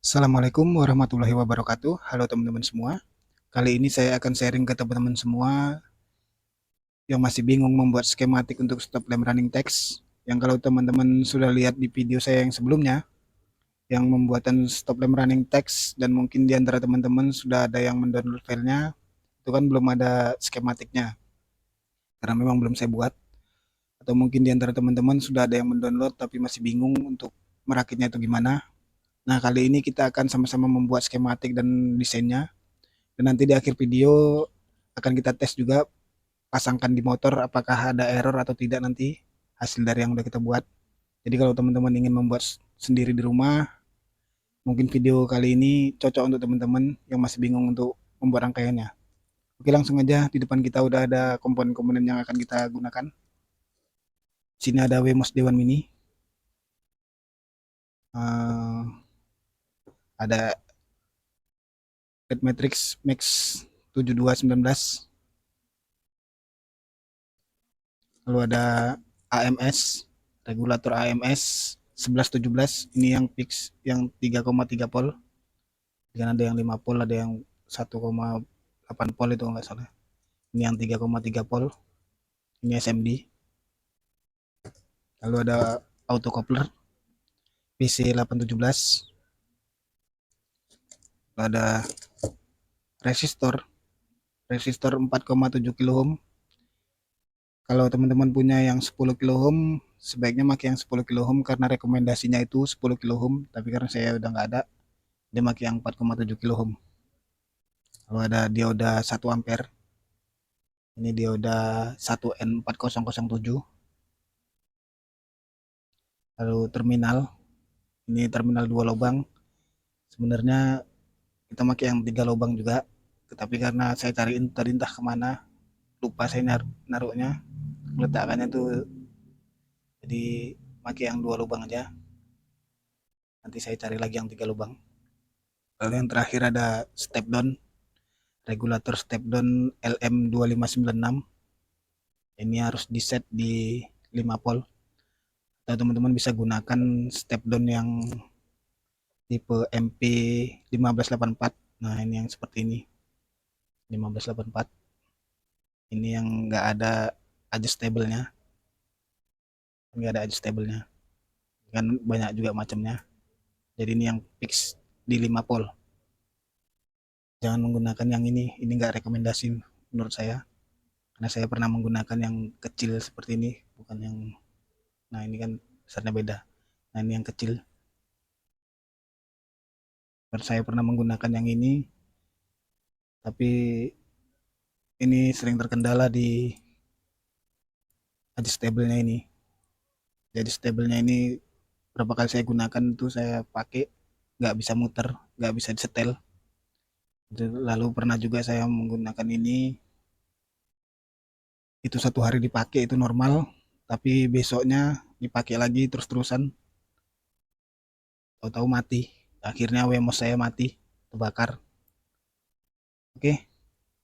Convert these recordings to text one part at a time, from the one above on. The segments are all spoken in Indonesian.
Assalamualaikum warahmatullahi wabarakatuh. Halo teman-teman semua. Kali ini saya akan sharing ke teman-teman semua yang masih bingung membuat skematik untuk stop lamp running text. Yang kalau teman-teman sudah lihat di video saya yang sebelumnya, yang membuatan stop lamp running text dan mungkin di antara teman-teman sudah ada yang mendownload filenya, itu kan belum ada skematiknya karena memang belum saya buat. Atau mungkin di antara teman-teman sudah ada yang mendownload tapi masih bingung untuk merakitnya itu gimana. Nah, kali ini kita akan sama-sama membuat skematik dan desainnya. Dan nanti di akhir video akan kita tes juga pasangkan di motor apakah ada error atau tidak nanti hasil dari yang udah kita buat. Jadi kalau teman-teman ingin membuat sendiri di rumah, mungkin video kali ini cocok untuk teman-teman yang masih bingung untuk membuat rangkaiannya. Oke, langsung aja di depan kita udah ada komponen-komponen yang akan kita gunakan. Sini ada Wemos Dewan Mini. Ada Red Matrix Max 7219. Lalu ada AMS, regulator AMS 1117. Ini yang fix yang 3,3 volt. Dan ada yang 5 volt, ada yang 1,8 volt itu enggak salah. Ini yang 3,3 volt. Ini SMD. Lalu ada auto coupler PC 817. Lalu ada resistor 4,7 kilo ohm. Kalau teman-teman punya yang 10 kilo ohm, sebaiknya pakai yang 10 kilo ohm karena rekomendasinya itu 10 kilo ohm, tapi karena saya udah nggak ada, dia pakai yang 4,7 kilo ohm. Lalu ada dioda 1 ampere. Ini dioda 1N4007. Lalu terminal. Ini terminal 2 lubang. Sebenarnya kita pakai yang 3 lubang juga, tetapi karena saya cariin tadi entah kemana, lupa saya naruhnya, meletakkannya tuh, jadi pakai yang 2 lubang aja. Nanti saya cari lagi yang 3 lubang. Lalu yang terakhir ada step down, regulator step down LM2596. Ini harus di set di 5 volt. Atau teman-teman bisa gunakan step down yang tipe MP1584. Nah, ini yang seperti ini. 1584. Ini yang enggak ada adjustable-nya. Enggak ada adjustable-nya. Kan banyak juga macamnya. Jadi ini yang fix di 5 volt. Jangan menggunakan yang ini. Ini enggak rekomendasi menurut saya. Karena saya pernah menggunakan yang kecil seperti ini, bukan yang, nah ini kan besarnya beda. Nah, ini yang kecil. Saya pernah menggunakan yang ini, tapi ini sering terkendala di adjustable-nya ini. Jadi adjustable-nya ini berapa kali saya gunakan itu saya pakai nggak bisa muter, nggak bisa disetel. Lalu pernah juga saya menggunakan ini, itu 1 hari dipakai itu normal, tapi besoknya dipakai lagi terus-terusan, tahu-tahu mati. Akhirnya Wemos saya mati, terbakar. Oke,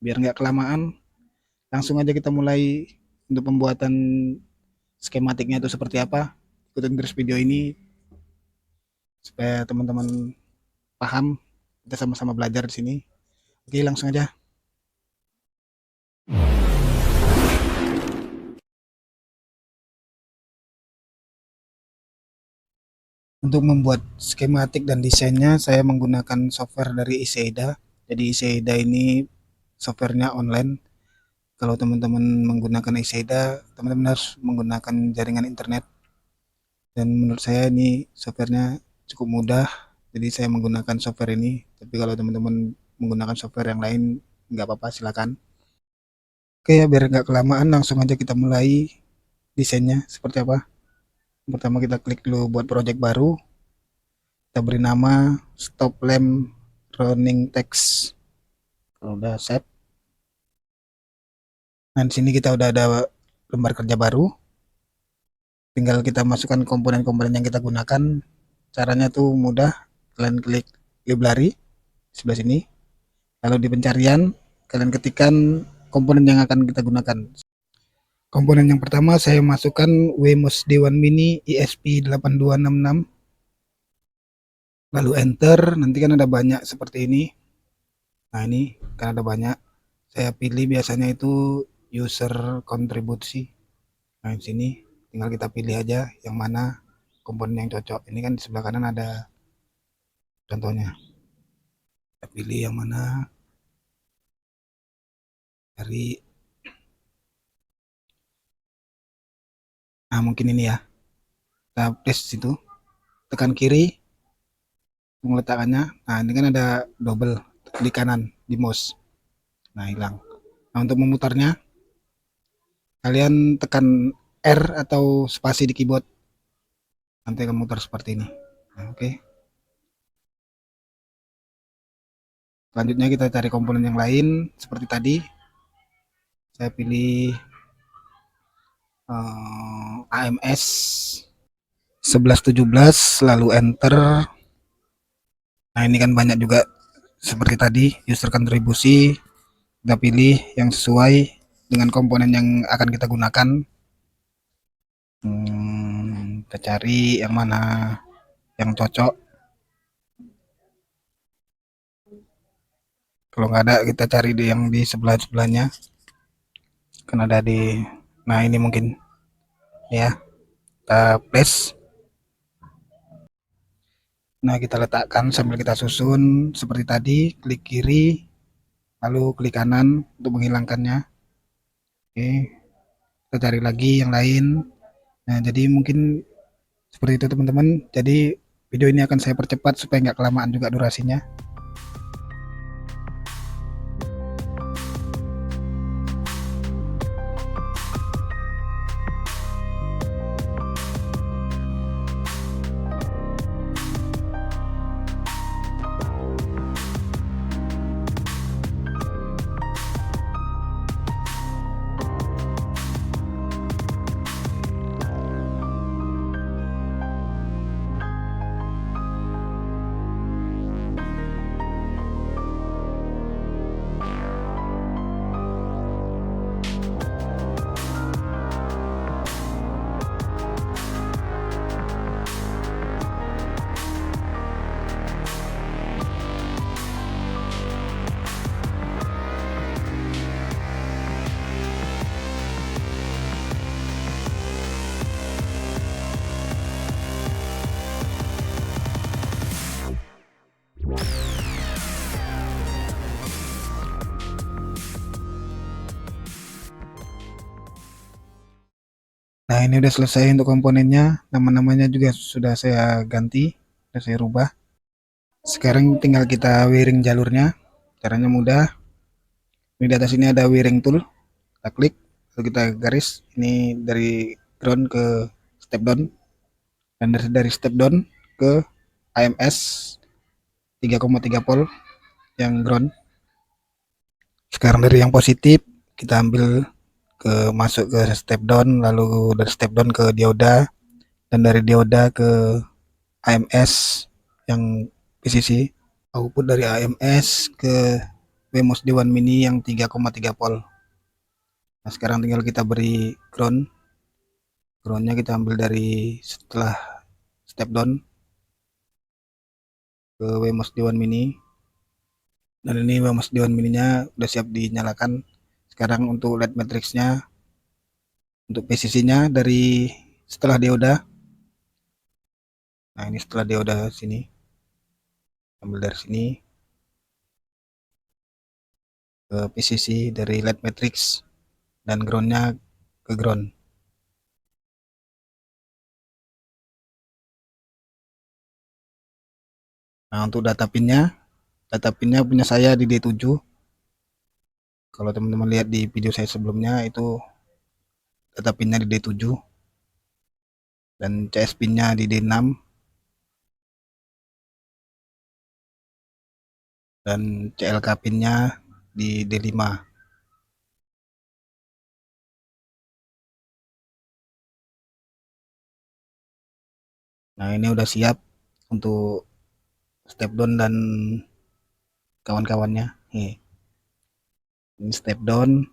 biar nggak kelamaan, langsung aja kita mulai untuk pembuatan skematiknya itu seperti apa. Ikutin terus video ini supaya teman-teman paham, kita sama-sama belajar di sini. Oke, langsung aja. Untuk membuat skematik dan desainnya, saya menggunakan software dari Iseida. Jadi Iseida ini softwarenya online. Kalau teman-teman menggunakan Iseida, teman-teman harus menggunakan jaringan internet. Dan menurut saya ini softwarenya cukup mudah. Jadi saya menggunakan software ini. Tapi kalau teman-teman menggunakan software yang lain, nggak apa-apa, silakan. Oke ya, biar nggak kelamaan, langsung aja kita mulai desainnya seperti apa. Pertama kita klik dulu buat project baru. Kita beri nama stop lamp running text. Kalau udah set, nah di sini kita udah ada lembar kerja baru. Tinggal kita masukkan komponen-komponen yang kita gunakan. Caranya tuh mudah. Kalian klik library sebelah sini. Lalu di pencarian kalian ketikkan komponen yang akan kita gunakan. Komponen yang pertama saya masukkan Wemos Dewan Mini ISP 8266. lalu enter. Nanti kan ada banyak seperti ini. Nah, ini kan ada banyak, saya pilih biasanya itu user kontribusi. Nah, di sini tinggal kita pilih aja yang mana komponen yang cocok. Ini kan di sebelah kanan ada contohnya, kita pilih yang mana, dari, nah mungkin ini ya, kita paste situ, tekan kiri meletakkannya. Nah, ini kan ada double di kanan di mouse, nah hilang. Nah, untuk memutarnya kalian tekan R atau spasi di keyboard, nanti akan mutar seperti ini. Nah, oke. Selanjutnya kita cari komponen yang lain seperti tadi. Saya pilih AMS 1117 lalu enter. Nah, ini kan banyak juga seperti tadi user kontribusi. Kita pilih yang sesuai dengan komponen yang akan kita gunakan. Kita cari yang mana yang cocok. Kalau nggak ada, kita cari di yang di sebelah-sebelahnya. Kan ada di, nah ini mungkin ya, kita place. Nah, kita letakkan sambil kita susun seperti tadi, klik kiri, lalu klik kanan untuk menghilangkannya. Oke, kita cari lagi yang lain. Nah, jadi mungkin seperti itu teman-teman. Jadi video ini akan saya percepat supaya nggak kelamaan juga durasinya. Nah, ini udah selesai untuk komponennya. Nama-namanya juga sudah saya ganti, sudah saya rubah. Sekarang tinggal kita wiring jalurnya. Caranya mudah. Ini di atas ini ada wiring tool. Kita klik, lalu kita garis. Ini dari ground ke step down, dan dari step down ke AMS 3,3 volt yang ground. Sekarang dari yang positif kita ambil ke masuk ke step down, lalu dari step down ke dioda, dan dari dioda ke AMS yang PCC. Output dari AMS ke WMOS Dewan Mini yang 3,3 volt. Nah, sekarang tinggal kita beri ground. Groundnya kita ambil dari setelah step down ke WMOS Dewan Mini. Dan ini WMOS Dewan Mininya udah siap dinyalakan. Sekarang untuk LED matrixnya, untuk PCC-nya dari setelah dioda. Nah, ini setelah dioda sini, ambil dari sini ke PCC dari LED matrix, dan groundnya ke ground. Nah, untuk data pinnya punya saya di D7. Kalau teman-teman lihat di video saya sebelumnya, itu data pinnya di D7 dan CS pinnya di D6 dan CLK pinnya di D5. Nah, ini udah siap untuk step down dan kawan-kawannya. Ini step down,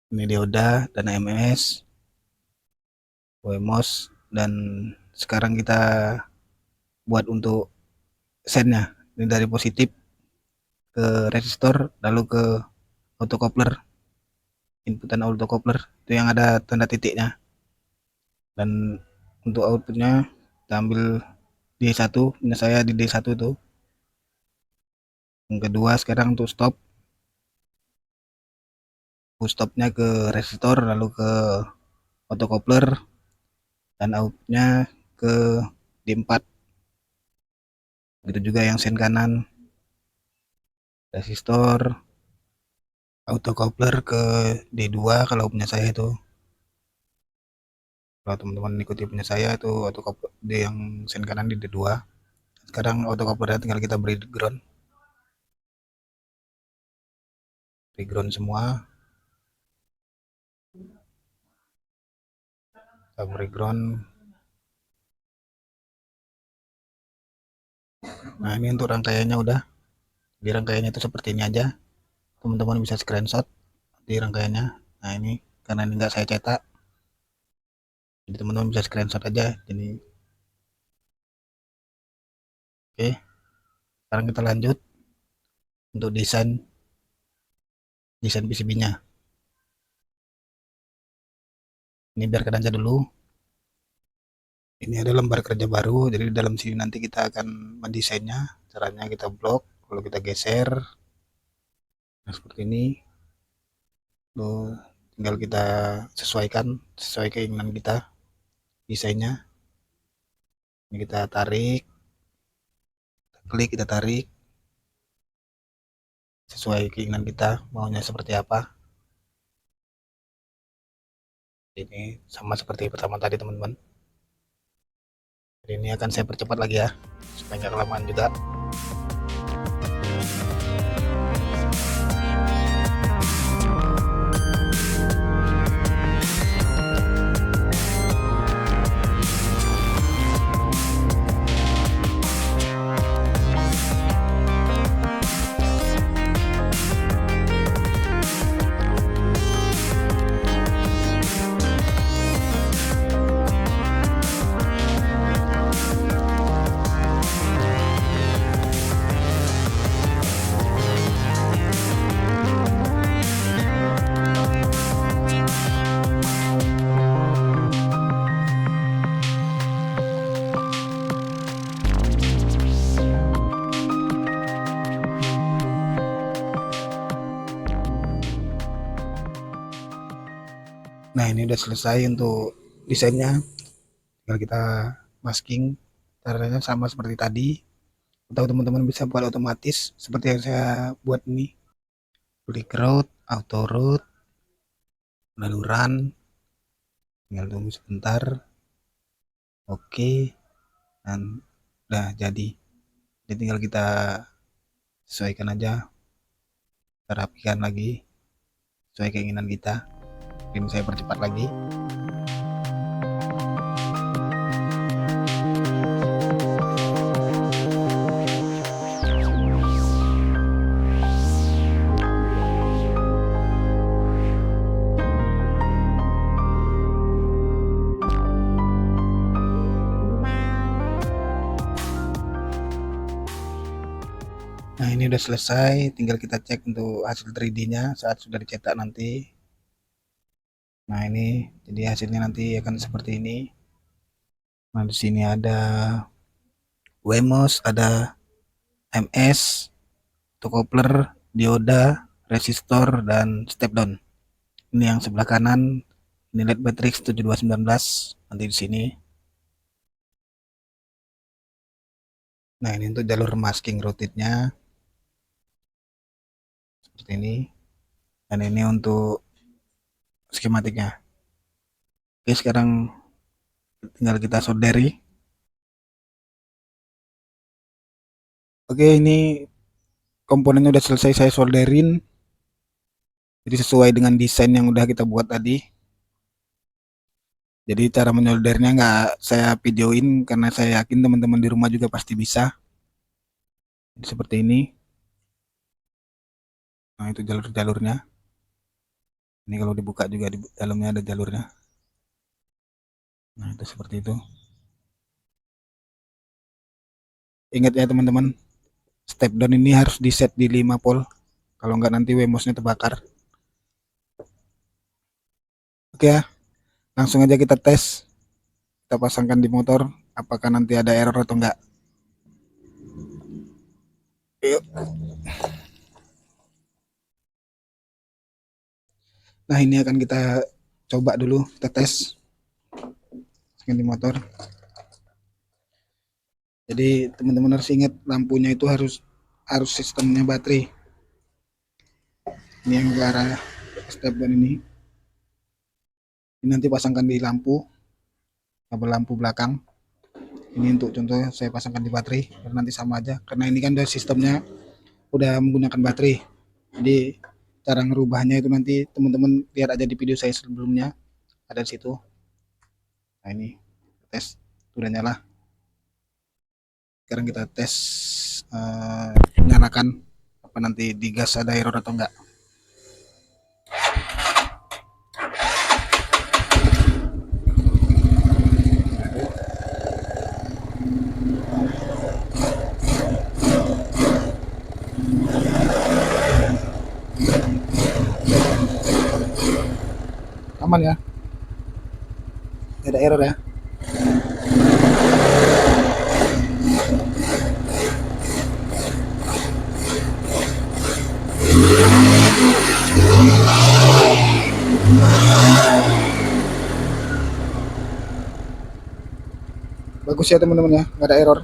ini dioda dan AMS, WMOS, dan sekarang kita buat untuk sennya. Ini dari positif ke resistor lalu ke autocoupler, input dan autocoupler itu yang ada tanda titiknya. Dan untuk outputnya kita ambil D1, punya saya di D1 itu. Yang kedua sekarang untuk stopnya ke resistor lalu ke autocoupler dan outputnya ke D4. Begitu juga yang sen kanan, resistor, autocoupler ke D2 kalau punya saya itu. Kalau teman-teman ikuti punya saya itu autocoupler di yang sen kanan di D2. Sekarang autocouplernya tinggal kita beri ground semua. Kita beri ground. Nah, ini untuk rangkaiannya udah. Di rangkaiannya itu seperti ini aja. Teman-teman bisa screenshot di rangkaiannya. Nah, ini karena ini nggak saya cetak, jadi teman-teman bisa screenshot aja. Jadi oke, sekarang kita lanjut untuk desain PCB-nya. Ini biarkan aja dulu. Ini ada lembar kerja baru, jadi di dalam sini nanti kita akan mendesainnya. Caranya kita blok, lalu kita geser. Nah, seperti ini. Lalu tinggal kita sesuaikan sesuai keinginan kita desainnya. Ini kita tarik, klik, kita tarik sesuai keinginan kita maunya seperti apa. Ini sama seperti pertama tadi teman-teman. Ini akan saya percepat lagi ya supaya nggak kelamaan juga. Nah, ini udah selesai untuk desainnya. Tinggal kita masking. Caranya sama seperti tadi. Atau teman-teman bisa buat otomatis seperti yang saya buat ini. Klik route, auto route, lalu run. Tinggal tunggu sebentar. Oke. Dan udah jadi. Jadi tinggal kita sesuaikan aja. Kita rapikan lagi sesuai keinginan kita. Ini saya percepat lagi. Nah, ini udah selesai, tinggal kita cek untuk hasil 3D-nya saat sudah dicetak nanti. Nah, ini jadi hasilnya nanti akan seperti ini. Nah, di sini ada Wemos, ada MS, autocoupler, dioda, resistor, dan step down. Ini yang sebelah kanan, ini LED Matrix 7219 nanti di sini. Nah, ini untuk jalur masking rotate-nya seperti ini. Dan ini untuk skematiknya. Oke, sekarang tinggal kita solderi. Oke, ini komponennya udah selesai saya solderin. Jadi sesuai dengan desain yang udah kita buat tadi. Jadi cara menyoldernya nggak saya videoin karena saya yakin teman-teman di rumah juga pasti bisa. Jadi seperti ini. Nah, itu jalur-jalurnya. Ini kalau dibuka juga di dalamnya ada jalurnya. Nah, itu seperti itu. Ingat ya teman-teman, step down ini harus di set di 5 volt, kalau nggak nanti wemosnya terbakar. Oke ya, langsung aja kita tes, kita pasangkan di motor, apakah nanti ada error atau enggak. Yuk. Nah, ini akan kita coba dulu, kita tes di motor. Jadi teman-teman harus ingat, lampunya itu harus sistemnya baterai. Ini yang ke arah step down ini. Ini nanti pasangkan di lampu, kabel lampu belakang. Ini untuk contoh saya pasangkan di baterai, karena nanti sama aja. Karena ini kan udah sistemnya udah menggunakan baterai. Jadi cara ngerubahnya itu nanti teman-teman lihat aja di video saya sebelumnya, ada di situ. Nah, ini tes udah nyala. Sekarang kita tes nyalakan, apa nanti di gas ada error atau enggak. Aman ya, tidak ada error ya. Bagus ya teman-teman ya, nggak ada error.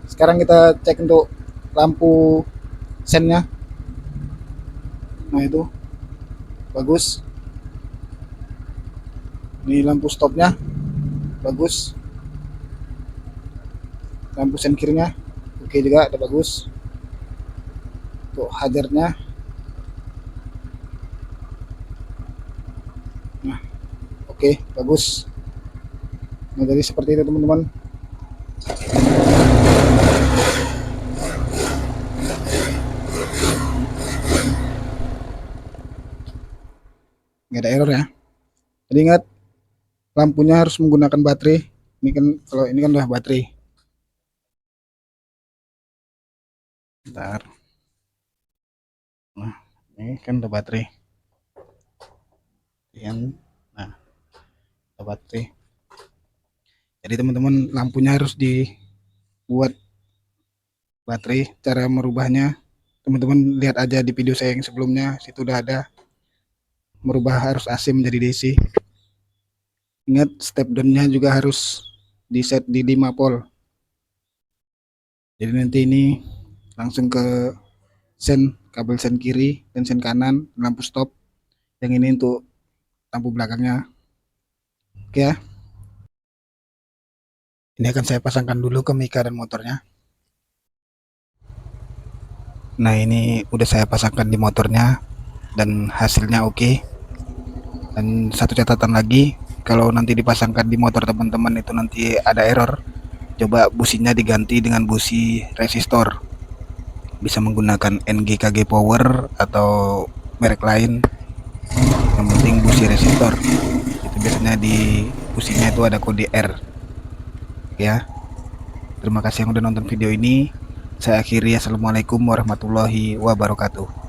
Sekarang kita cek untuk lampu sennya. Nah, itu bagus. Ini lampu stopnya bagus, lampu sen kirinya oke juga, ada bagus. Untuk hazardnya, nah oke, bagus. Nah, jadi seperti itu teman-teman. Nggak ada error ya. Jadi ingat, lampunya harus menggunakan baterai. Ini kan, kalau ini kan udah baterai. Bentar. Nah, ini kan udah baterai. Nah, udah baterai. Jadi teman-teman, lampunya harus dibuat baterai. Cara merubahnya teman-teman lihat aja di video saya yang sebelumnya, situ udah ada. Merubah arus AC menjadi DC. Ingat, step down-nya juga harus di set di 5 volt. Jadi nanti ini langsung ke sen, kabel sen kiri dan sen kanan, lampu stop. Yang ini untuk lampu belakangnya. Oke ya. Ini akan saya pasangkan dulu ke mika dan motornya. Nah, ini udah saya pasangkan di motornya dan hasilnya oke. Dan satu catatan lagi, kalau nanti dipasangkan di motor teman-teman itu nanti ada error, coba businya diganti dengan busi resistor. Bisa menggunakan NGKG Power atau merek lain, yang penting busi resistor. Itu biasanya di businya itu ada kode R ya. Terima kasih yang udah nonton video ini. Saya akhiri, assalamualaikum warahmatullahi wabarakatuh.